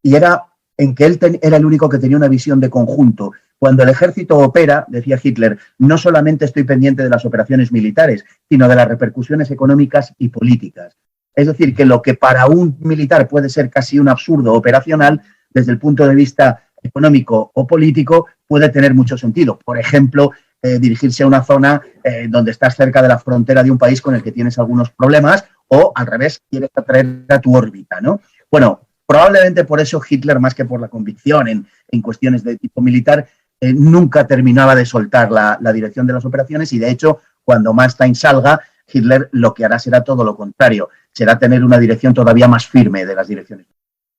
Speaker 2: y era en que él era el único que tenía una visión de conjunto. Cuando el ejército opera, decía Hitler, no solamente estoy pendiente de las operaciones militares, sino de las repercusiones económicas y políticas. Es decir, que lo que para un militar puede ser casi un absurdo operacional, desde el punto de vista económico o político, puede tener mucho sentido. Por ejemplo, dirigirse a una zona donde estás cerca de la frontera de un país con el que tienes algunos problemas, o al revés, quieres atraer a tu órbita, ¿no? Bueno, probablemente por eso Hitler, más que por la convicción en cuestiones de tipo militar, nunca terminaba de soltar la dirección de las operaciones, y de hecho, cuando Manstein salga, Hitler lo que hará será todo lo contrario, será tener una dirección todavía más firme de las direcciones.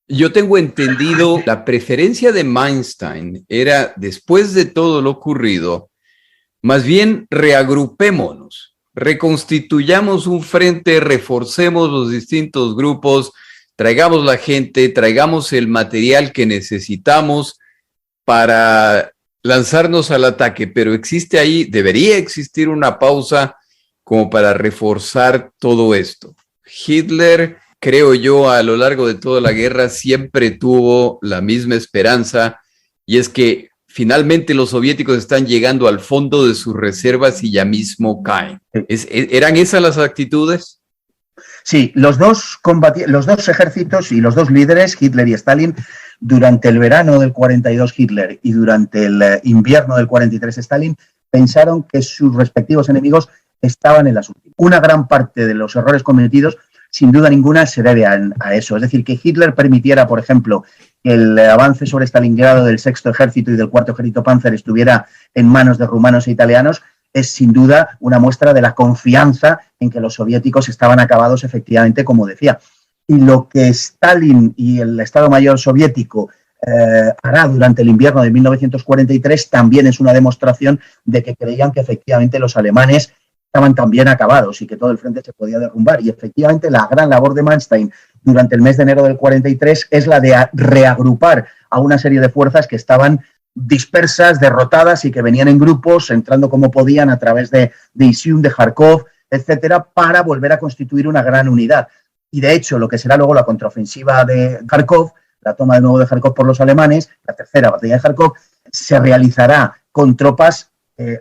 Speaker 1: Yo tengo entendido, la preferencia de Manstein era, después de todo lo ocurrido, más bien reagrupémonos, reconstituyamos un frente, reforcemos los distintos grupos, traigamos la gente, traigamos el material que necesitamos para lanzarnos al ataque, pero existe ahí, debería existir una pausa como para reforzar todo esto. Hitler, creo yo, a lo largo de toda la guerra siempre tuvo la misma esperanza, y es que finalmente los soviéticos están llegando al fondo de sus reservas y ya mismo caen. ¿Eran esas las actitudes?
Speaker 2: Sí, los dos ejércitos y los dos líderes, Hitler y Stalin, durante el verano del 42 Hitler y durante el invierno del 43 Stalin, pensaron que sus respectivos enemigos estaban en las últimas. Una gran parte de los errores cometidos, sin duda ninguna, se debe a eso. Es decir, que Hitler permitiera, por ejemplo, que el avance sobre Stalingrado del Sexto Ejército y del Cuarto Ejército Panzer estuviera en manos de rumanos e italianos, es sin duda una muestra de la confianza en que los soviéticos estaban acabados, efectivamente, como decía. Y lo que Stalin y el Estado Mayor soviético hará durante el invierno de 1943 también es una demostración de que creían que efectivamente los alemanes estaban también acabados y que todo el frente se podía derrumbar. Y efectivamente la gran labor de Manstein durante el mes de enero del 43 es la de reagrupar a una serie de fuerzas que estaban dispersas, derrotadas y que venían en grupos, entrando como podían a través de Isium, de Kharkov, etcétera, para volver a constituir una gran unidad. Y de hecho, lo que será luego la contraofensiva de Kharkov, la toma de nuevo de Kharkov por los alemanes, la tercera batalla de Kharkov, se realizará con tropas,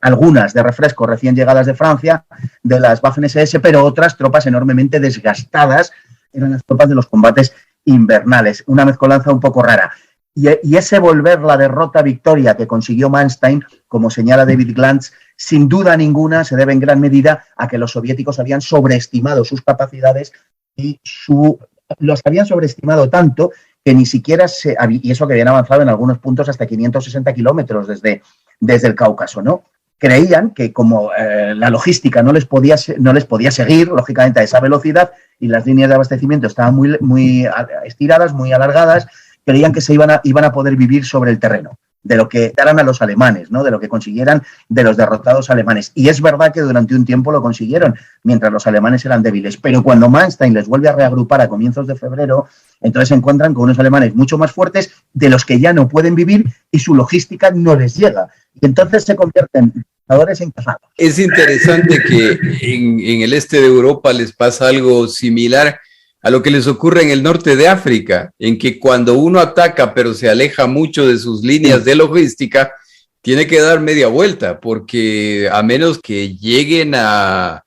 Speaker 2: algunas de refresco recién llegadas de Francia, de las Waffen-SS, pero otras tropas enormemente desgastadas, eran las tropas de los combates invernales, una mezcolanza un poco rara. Y ese volver la derrota-victoria que consiguió Manstein, como señala David Glantz, sin duda ninguna se debe en gran medida a que los soviéticos habían sobreestimado sus capacidades y los habían sobreestimado tanto que ni siquiera y eso que habían avanzado en algunos puntos hasta 560 kilómetros desde el Cáucaso, ¿no? Creían que como la logística no les podía seguir, lógicamente, a esa velocidad y las líneas de abastecimiento estaban muy estiradas, muy alargadas, creían que se iban a poder vivir sobre el terreno, de lo que daran a los alemanes, ¿no? De lo que consiguieran de los derrotados alemanes. Y es verdad que durante un tiempo lo consiguieron, mientras los alemanes eran débiles. Pero cuando Manstein les vuelve a reagrupar a comienzos de febrero, entonces se encuentran con unos alemanes mucho más fuertes, de los que ya no pueden vivir y su logística no les llega. Y entonces se convierten en cazados.
Speaker 1: Es interesante que en el este de Europa les pasa algo similar a lo que les ocurre en el norte de África, en que cuando uno ataca pero se aleja mucho de sus líneas de logística, tiene que dar media vuelta, porque a menos que lleguen a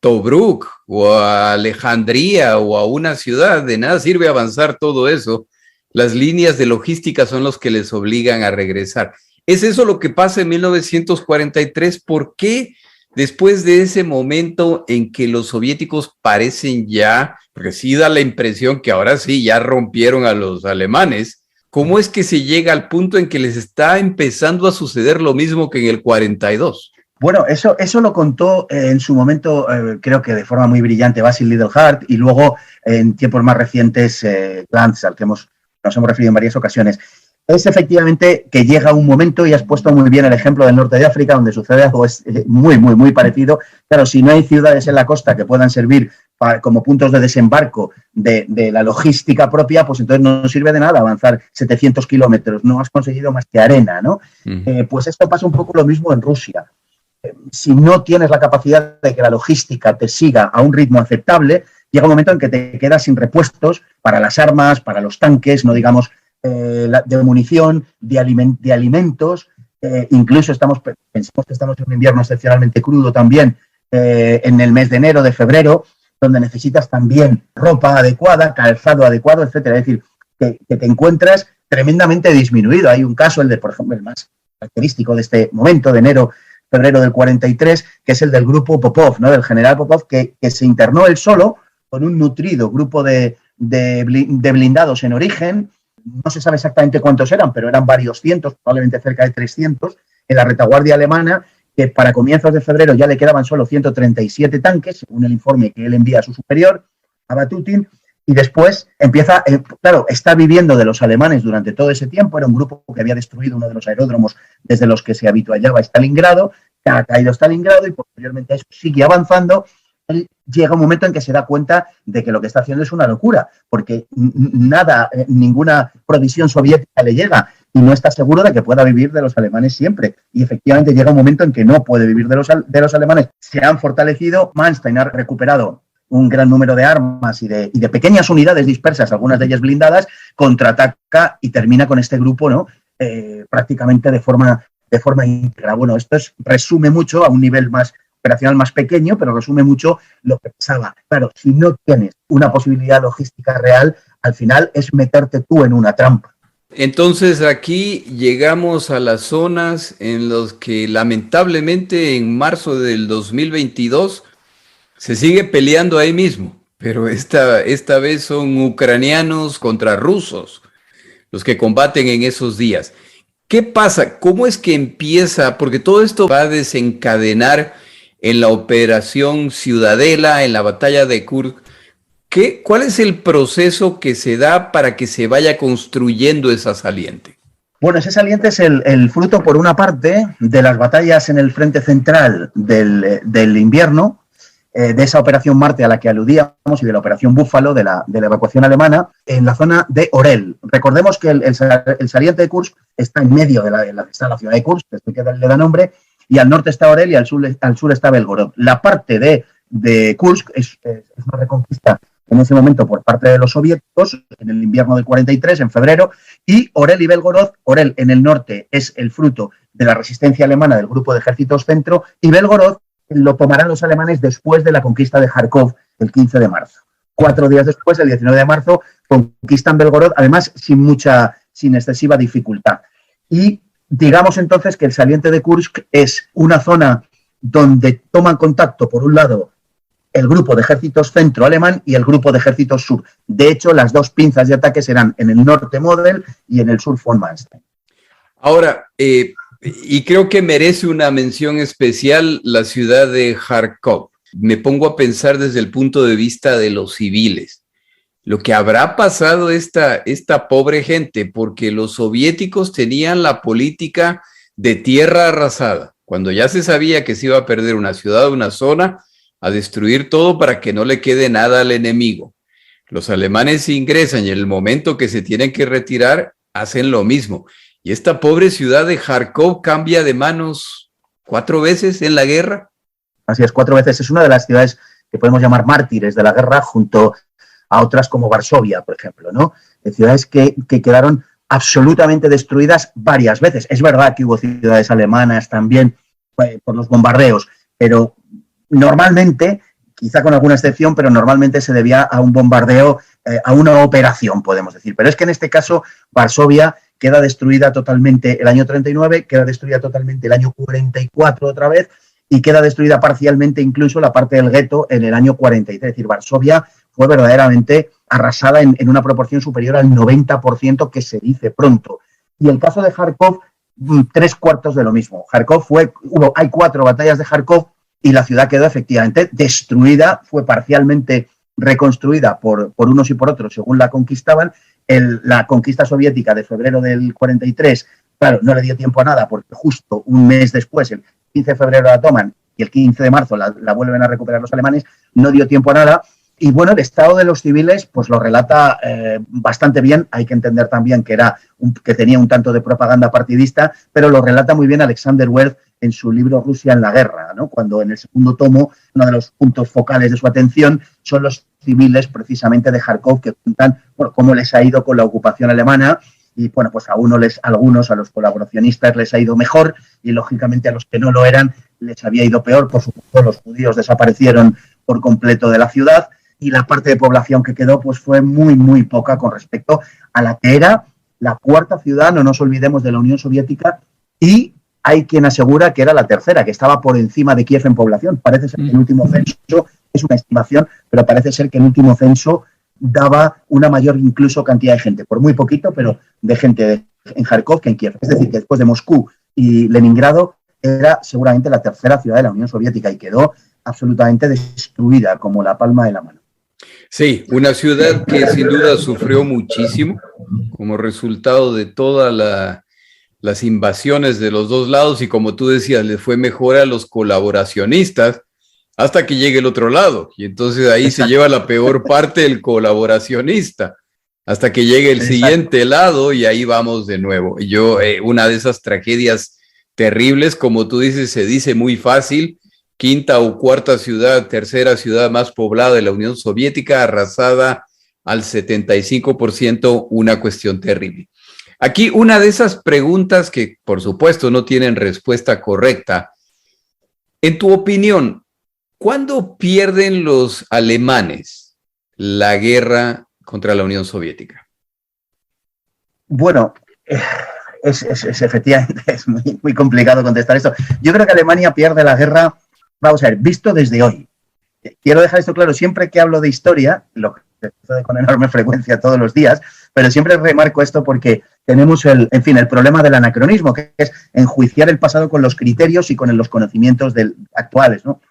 Speaker 1: Tobruk o a Alejandría o a una ciudad, de nada sirve avanzar todo eso. Las líneas de logística son los que les obligan a regresar. ¿Es eso lo que pasa en 1943? ¿Por qué después de ese momento en que los soviéticos parecen ya, porque sí da la impresión que ahora sí ya rompieron a los alemanes, cómo es que se llega al punto en que les está empezando a suceder lo mismo que en el 42?
Speaker 2: Bueno, eso lo contó en su momento, creo que de forma muy brillante, Basil Liddell-Hart, y luego en tiempos más recientes, Glantz, al que nos hemos referido en varias ocasiones. Es efectivamente que llega un momento, y has puesto muy bien el ejemplo del norte de África, donde sucede algo muy parecido. Claro, si no hay ciudades en la costa que puedan servir como puntos de desembarco de la logística propia, pues entonces no sirve de nada avanzar 700 kilómetros, no has conseguido más que arena, ¿no? Pues esto pasa un poco lo mismo en Rusia. Si no tienes la capacidad de que la logística te siga a un ritmo aceptable, llega un momento en que te quedas sin repuestos para las armas, para los tanques, no digamos de munición, de alimentos, incluso pensamos que estamos en un invierno excepcionalmente crudo también, en el mes de enero, de febrero, donde necesitas también ropa adecuada, calzado adecuado, etcétera. Es decir, que te encuentras tremendamente disminuido. Hay un caso, por ejemplo, el más característico de este momento, de enero, febrero del 43, que es el del grupo Popov, ¿no? Del general Popov, que se internó él solo con un nutrido grupo de blindados en origen. No se sabe exactamente cuántos eran, pero eran varios cientos, probablemente cerca de 300, en la retaguardia alemana, que para comienzos de febrero ya le quedaban solo 137 tanques, según el informe que él envía a su superior, a Batutin, y después empieza, claro, está viviendo de los alemanes durante todo ese tiempo, era un grupo que había destruido uno de los aeródromos desde los que se habituallaba a Stalingrado, que ha caído Stalingrado y posteriormente a eso sigue avanzando. Él llega un momento en que se da cuenta de que lo que está haciendo es una locura, porque ninguna provisión soviética le llega y no está seguro de que pueda vivir de los alemanes siempre. Y efectivamente llega un momento en que no puede vivir de los alemanes. Se han fortalecido, Manstein ha recuperado un gran número de armas y de pequeñas unidades dispersas, algunas de ellas blindadas, contraataca y termina con este grupo, ¿no? Prácticamente de forma íntegra. Bueno, esto resume mucho a un nivel más operacional más pequeño, pero resume mucho lo que pasaba. Claro, si no tienes una posibilidad logística real, al final es meterte tú en una trampa.
Speaker 1: Entonces aquí llegamos a las zonas en las que lamentablemente en marzo del 2022 se sigue peleando ahí mismo, pero esta vez son ucranianos contra rusos los que combaten en esos días. ¿Qué pasa? ¿Cómo es que empieza? Porque todo esto va a desencadenar en la operación Ciudadela, en la batalla de Kursk. ¿Cuál es el proceso que se da para que se vaya construyendo esa saliente?
Speaker 2: Bueno, ese saliente es el fruto, por una parte, de las batallas en el frente central del invierno, de esa operación Marte a la que aludíamos y de la operación Búfalo, de la evacuación alemana, en la zona de Orel. Recordemos que el saliente de Kursk está en medio está la ciudad de Kursk, que le da nombre, y al norte está Orel y al sur está Belgorod. La parte de Kursk es una reconquista en ese momento por parte de los soviéticos, en el invierno del 43, en febrero, y Orel y Belgorod, Orel en el norte es el fruto de la resistencia alemana del grupo de ejércitos centro, y Belgorod lo tomarán los alemanes después de la conquista de Kharkov, el 15 de marzo. 4 días después, el 19 de marzo, conquistan Belgorod, además sin excesiva dificultad. Y digamos entonces que el saliente de Kursk es una zona donde toman contacto, por un lado, el grupo de ejércitos centro alemán y el grupo de ejércitos sur. De hecho, las dos pinzas de ataque serán en el norte Model y en el sur von Manstein.
Speaker 1: Ahora, y creo que merece una mención especial la ciudad de Kharkov. Me pongo a pensar desde el punto de vista de los civiles. Lo que habrá pasado esta pobre gente, porque los soviéticos tenían la política de tierra arrasada. Cuando ya se sabía que se iba a perder una ciudad o una zona, a destruir todo para que no le quede nada al enemigo. Los alemanes ingresan y en el momento que se tienen que retirar, hacen lo mismo. Y esta pobre ciudad de Kharkov cambia de manos 4 veces en la guerra.
Speaker 2: Así es, 4 veces. Es una de las ciudades que podemos llamar mártires de la guerra, junto a otras como Varsovia, por ejemplo, ¿no? De ciudades que quedaron absolutamente destruidas varias veces. Es verdad que hubo ciudades alemanas también por los bombardeos, pero normalmente, quizá con alguna excepción, pero normalmente se debía a un bombardeo, a una operación, podemos decir. Pero es que en este caso, Varsovia queda destruida totalmente el año 39, queda destruida totalmente el año 44 otra vez, y queda destruida parcialmente incluso la parte del gueto en el año 43. Es decir, Varsovia fue verdaderamente arrasada en una proporción superior al 90%, que se dice pronto. Y el caso de Kharkov, 3/4 de lo mismo. Hay 4 batallas de Kharkov, y la ciudad quedó efectivamente destruida, fue parcialmente reconstruida por unos y por otros según la conquistaban. La conquista soviética de febrero del 43, claro, no le dio tiempo a nada, porque justo un mes después, el 15 de febrero la toman y el 15 de marzo la vuelven a recuperar los alemanes, no dio tiempo a nada, Y bueno, el estado de los civiles pues lo relata bastante bien. Hay que entender también que tenía un tanto de propaganda partidista, pero lo relata muy bien Alexander Werth en su libro Rusia en la guerra, ¿no? Cuando en el segundo tomo uno de los puntos focales de su atención son los civiles precisamente de Kharkov, que cuentan cómo les ha ido con la ocupación alemana. Y bueno, pues a algunos, a los colaboracionistas les ha ido mejor y lógicamente a los que no lo eran les había ido peor. Por supuesto, los judíos desaparecieron por completo de la ciudad y la parte de población que quedó pues fue muy, muy poca con respecto a la que era la cuarta ciudad, no nos olvidemos, de la Unión Soviética, y hay quien asegura que era la tercera, que estaba por encima de Kiev en población. Parece ser que el último censo, es una estimación, pero parece ser que el último censo daba una mayor incluso cantidad de gente, por muy poquito, pero de gente en Kharkov que en Kiev. Es decir, que después de Moscú y Leningrado era seguramente la tercera ciudad de la Unión Soviética y quedó absolutamente destruida como la palma de la mano.
Speaker 1: Sí, una ciudad que sin duda sufrió muchísimo como resultado de todas las invasiones de los dos lados y como tú decías, le fue mejor a los colaboracionistas hasta que llegue el otro lado. Y entonces ahí se lleva la peor parte el colaboracionista, hasta que llegue el siguiente lado y ahí vamos de nuevo. Y una de esas tragedias terribles, como tú dices, se dice muy fácil, quinta o cuarta ciudad, tercera ciudad más poblada de la Unión Soviética, arrasada al 75%, una cuestión terrible. Aquí una de esas preguntas que, por supuesto, no tienen respuesta correcta. En tu opinión, ¿cuándo pierden los alemanes la guerra contra la Unión Soviética?
Speaker 2: Bueno, efectivamente es muy, muy complicado contestar esto. Yo creo que Alemania pierde la guerra, vamos a ver, visto desde hoy. Quiero dejar esto claro, siempre que hablo de historia, lo que sucede con enorme frecuencia todos los días, pero siempre remarco esto porque tenemos el problema del anacronismo, que es enjuiciar el pasado con los criterios y con los conocimientos actuales, ¿no?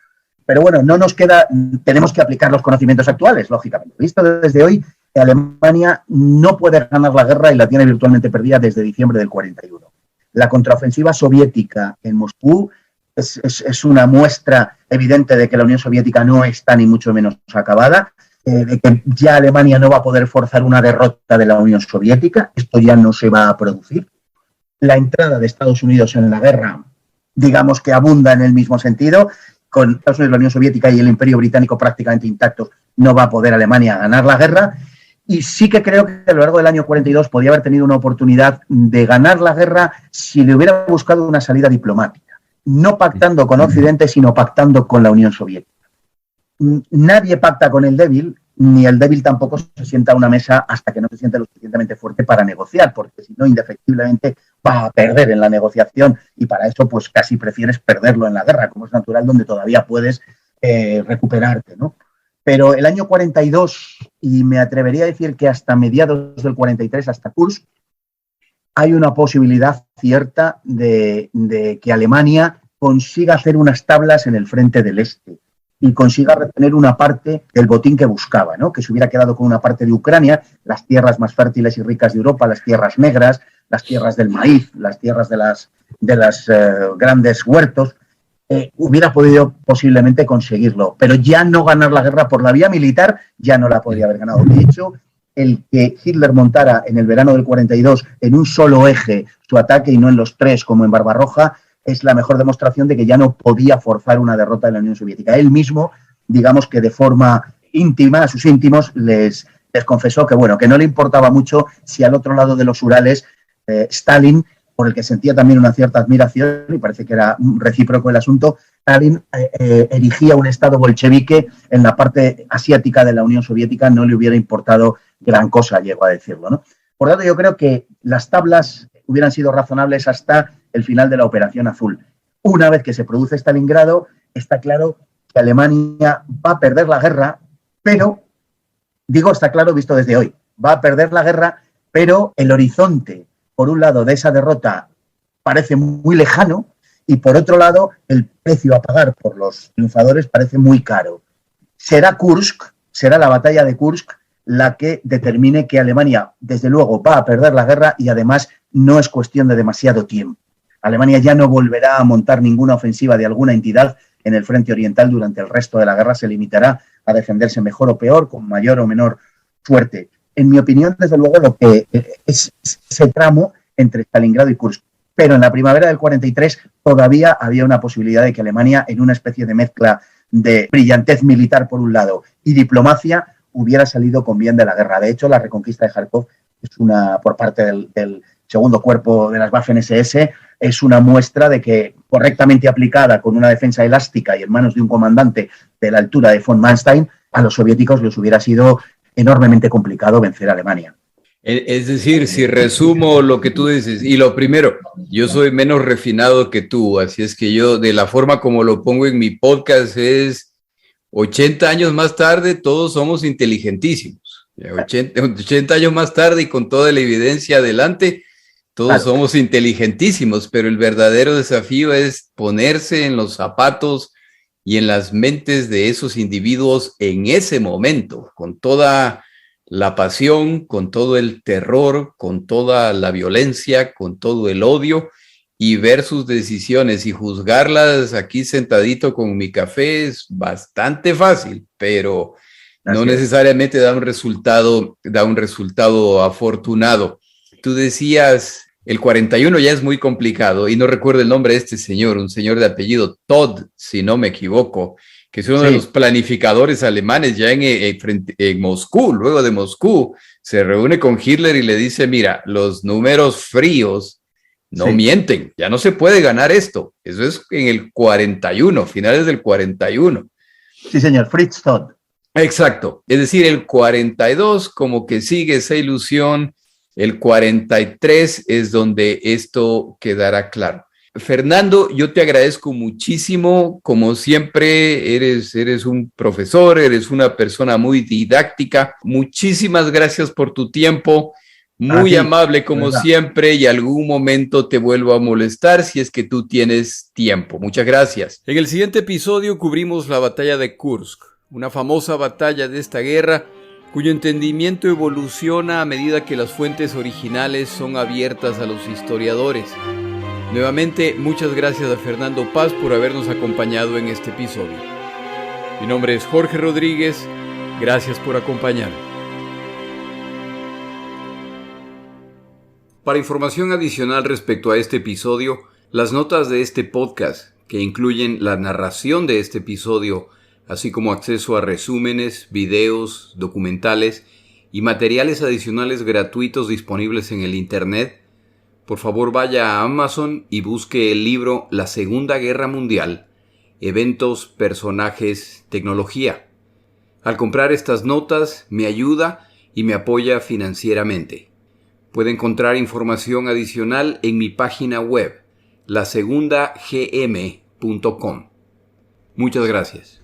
Speaker 2: Pero bueno, no nos queda, tenemos que aplicar los conocimientos actuales, lógicamente. Visto desde hoy, Alemania no puede ganar la guerra y la tiene virtualmente perdida desde diciembre del 41. La contraofensiva soviética en Moscú es una muestra evidente de que la Unión Soviética no está ni mucho menos acabada, de que ya Alemania no va a poder forzar una derrota de la Unión Soviética, esto ya no se va a producir. La entrada de Estados Unidos en la guerra, digamos que abunda en el mismo sentido, con Estados Unidos, la Unión Soviética y el Imperio Británico prácticamente intactos, no va a poder Alemania ganar la guerra. Y sí que creo que a lo largo del año 42 podía haber tenido una oportunidad de ganar la guerra si le hubiera buscado una salida diplomática, no pactando con Occidente, sino pactando con la Unión Soviética. Nadie pacta con el débil, ni el débil tampoco se sienta a una mesa hasta que no se siente lo suficientemente fuerte para negociar, porque si no, indefectiblemente va a perder en la negociación y para eso pues casi prefieres perderlo en la guerra, como es natural, donde todavía puedes recuperarte, ¿no? Pero el año 42, y me atrevería a decir que hasta mediados del 43, hasta Kursk, hay una posibilidad cierta de que Alemania consiga hacer unas tablas en el frente del este y consiga retener una parte del botín que buscaba, ¿no? Que se hubiera quedado con una parte de Ucrania, las tierras más fértiles y ricas de Europa, las tierras negras, las tierras del maíz, las tierras de las grandes huertos. Hubiera podido posiblemente conseguirlo, pero ya no ganar la guerra por la vía militar ya no la podría haber ganado. De hecho, el que Hitler montara en el verano del 42 en un solo eje su ataque y no en los tres como en Barbarroja es la mejor demostración de que ya no podía forzar una derrota de la Unión Soviética. Él mismo, digamos que de forma íntima, a sus íntimos, les confesó que, bueno, que no le importaba mucho si al otro lado de los Urales Stalin, por el que sentía también una cierta admiración, y parece que era recíproco el asunto, Stalin erigía un Estado bolchevique en la parte asiática de la Unión Soviética, no le hubiera importado gran cosa, llegó a decirlo, ¿no? Por lo tanto, yo creo que las tablas hubieran sido razonables hasta el final de la Operación Azul. Una vez que se produce Stalingrado, está claro que Alemania va a perder la guerra, pero, digo, está claro visto desde hoy, va a perder la guerra, pero el horizonte, por un lado, de esa derrota parece muy lejano y, por otro lado, el precio a pagar por los triunfadores parece muy caro. Será Kursk, será la batalla de Kursk la que determine que Alemania, desde luego, va a perder la guerra y, además, no es cuestión de demasiado tiempo. Alemania ya no volverá a montar ninguna ofensiva de alguna entidad en el frente oriental durante el resto de la guerra, se limitará a defenderse mejor o peor, con mayor o menor suerte. En mi opinión, desde luego, lo que es ese tramo entre Stalingrado y Kursk. Pero en la primavera del 43 todavía había una posibilidad de que Alemania, en una especie de mezcla de brillantez militar por un lado y diplomacia, hubiera salido con bien de la guerra. De hecho, la reconquista de Kharkov es por parte del segundo cuerpo de las Waffen-SS, es una muestra de que, correctamente aplicada con una defensa elástica y en manos de un comandante de la altura de von Manstein, a los soviéticos les hubiera sido enormemente complicado vencer a Alemania.
Speaker 1: Es decir, si resumo lo que tú dices, y lo primero, yo soy menos refinado que tú, así es que yo, de la forma como lo pongo en mi podcast, es 80 años más tarde, todos somos inteligentísimos. 80 años más tarde y con toda la evidencia adelante, todos somos inteligentísimos, pero el verdadero desafío es ponerse en los zapatos y en las mentes de esos individuos en ese momento, con toda la pasión, con todo el terror, con toda la violencia, con todo el odio, y ver sus decisiones y juzgarlas aquí sentadito con mi café es bastante fácil, pero no necesariamente da un resultado afortunado. Tú decías, el 41 ya es muy complicado, y no recuerdo el nombre de este señor, un señor de apellido Todd, si no me equivoco, que es uno de los planificadores alemanes ya en Moscú. Luego de Moscú, se reúne con Hitler y le dice, mira, los números fríos no mienten, ya no se puede ganar esto. Eso es en el 41, finales del 41.
Speaker 2: Sí, señor, Fritz Todd.
Speaker 1: Exacto, es decir, el 42 como que sigue esa ilusión, el 43 es donde esto quedará claro. Fernando, yo te agradezco muchísimo, como siempre, eres un profesor, eres una persona muy didáctica. Muchísimas gracias por tu tiempo, muy amable como siempre, y algún momento te vuelvo a molestar si es que tú tienes tiempo. Muchas gracias. En el siguiente episodio cubrimos la batalla de Kursk, una famosa batalla de esta guerra cuyo entendimiento evoluciona a medida que las fuentes originales son abiertas a los historiadores. Nuevamente, muchas gracias a Fernando Paz por habernos acompañado en este episodio. Mi nombre es Jorge Rodríguez, gracias por acompañarme. Para información adicional respecto a este episodio, las notas de este podcast, que incluyen la narración de este episodio, así como acceso a resúmenes, videos, documentales y materiales adicionales gratuitos disponibles en el Internet, por favor vaya a Amazon y busque el libro La Segunda Guerra Mundial, Eventos, Personajes, Tecnología. Al comprar estas notas me ayuda y me apoya financieramente. Puede encontrar información adicional en mi página web, lasegundagm.com. Muchas gracias.